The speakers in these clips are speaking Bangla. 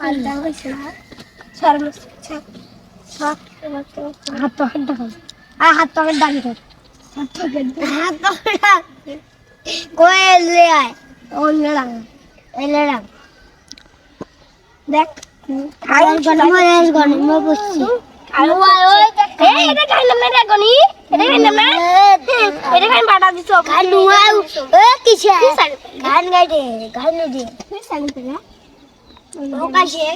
আলটা হইছে না সরমস সব হাত তো হাত দাও আর হাত তো ডালি ধর হাত তো কোয়েল রে আয় ওলে রাং দেখ আর গণম বসছি আর ওই এই এটা খাইলাম না গনি এটা খাইলাম না এটা খাই বাটা দিছো খালু ও কিছে গান গাইতে গান দে তুই সাইতে না ও কাছে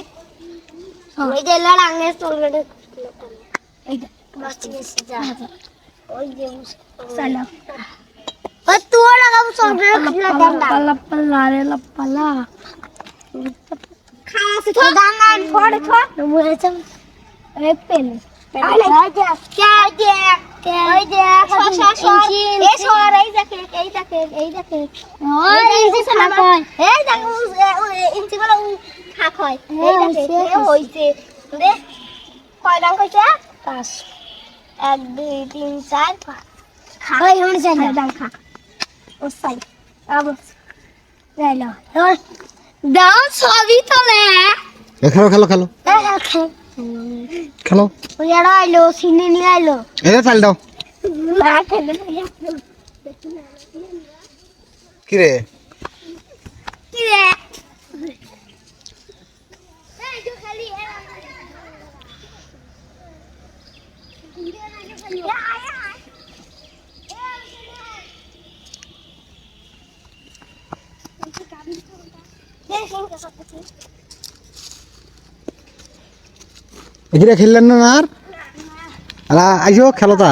ওই যে লড়াঙ্গে চলবে এই মস্ত গেছে যা ওই যে সালা ও তুই লাগাবো চলবে পাল্লা পাল্লা রে পাল্লা খাসি তো গাঙ্গান পড়ে তো বলেছ এ পেন আরে কে ওই যে এই সর এই দেখে ওই ইঞ্চি না কয় এই দেখো ইঞ্চি গুলো খা কয় এই দেখে হইছে দে কয় ডাং কইছে 5 1 2 3 4 5 খা ওই হন যাই ডাং খা ও সাই আবো যাইলো দাও সবই তোলে খেলো খেলো খেলো খেলো ওই আর আইলো সিনে নিয়ে আইলো এই চাল দাও না খেলে কি রে এই তো খালি এখানে খেললেন না আর আলা আইসো খেলো তা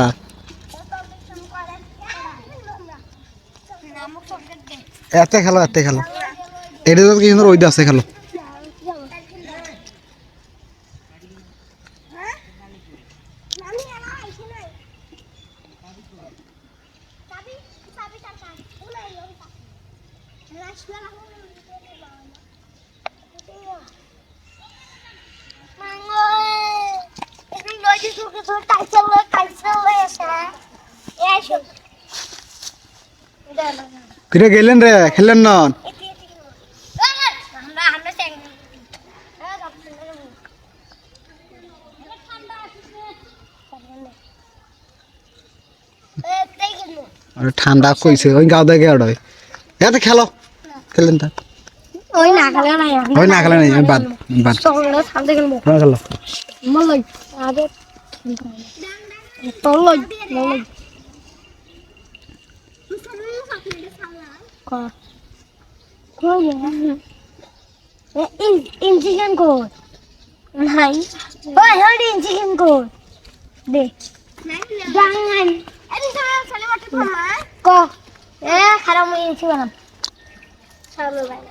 এতে খেলো এটা তো কি সুন্দর ওইটা আছে খেলো কিরে গেলেন রে খেললেন না ঠান্ডা কইছে ওই গাও দেখে ওড়াই এতে খেলো খেলেন তা ওই না খেলে নাই বাদ চলো সামনে গেল খেলো মলই আগে তলই মলই কই এ ইঞ্জিন কো নাই ওই হড়ি ইঞ্জিন কো দে জাঙ্গান এনি সালে বাটে মামা কো এ খারাপ ইঞ্জি বানাম চলো ভাই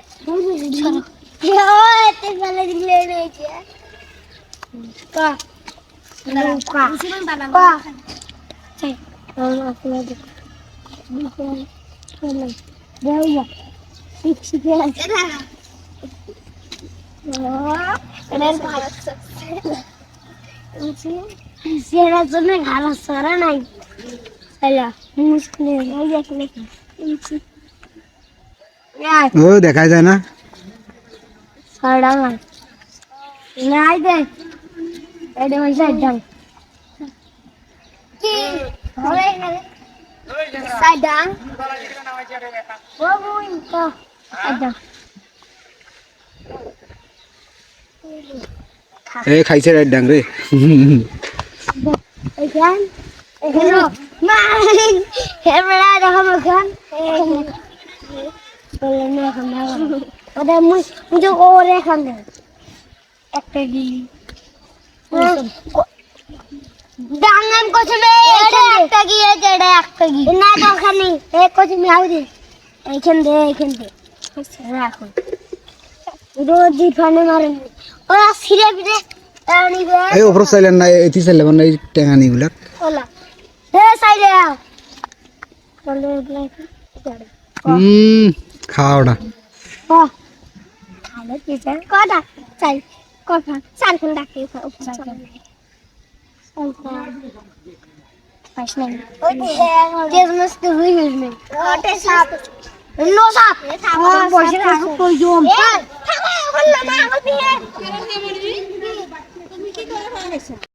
চলো ইয়ো এতে ভালো দিলে রয়েছে কা কা কা চাই আপনি দেখ চলো যাও পিছি কে এটা এর ভালো সেরা জন্য ভালো সারা নাই হ্যালো মুশকিল হয়ে যাচ্ছে ও দেখা যায় না সারা নাই নাই দে এটা মানে সাইডাং কি হবে না সাইডাং ও বই তো সাইডাং এই খাইছে রে ডাং রে এখান এখানে মা ক্যামেরা দেখো এখান বলে না আমরা ওটা মুঝে ওরে এখান একটা গিলি ডাঙ্গাম কোচমে একটা গিয়ে যেটা একটা গি না তো ওখানে এক কোচমে আউ দে এইখান দে রাখো রোজ দিফানে মারেন ওরা সিরে বিরে আনিবে এই ওপর চাইলেন না এতি চাইলে মানে এই টেঙানি গুলা ওলা হে সাইলে আও চলে ব্ল্যাক খাওড়া ও খালে কি চাই কটা চাই কটা চার কোন ডাকে উপচার পাঁচ নাই ওই তেজ মস্ত হই গেল ওটে সাপ নো সাপ বসে না কই জম থামো এখন না আমার বিয়ে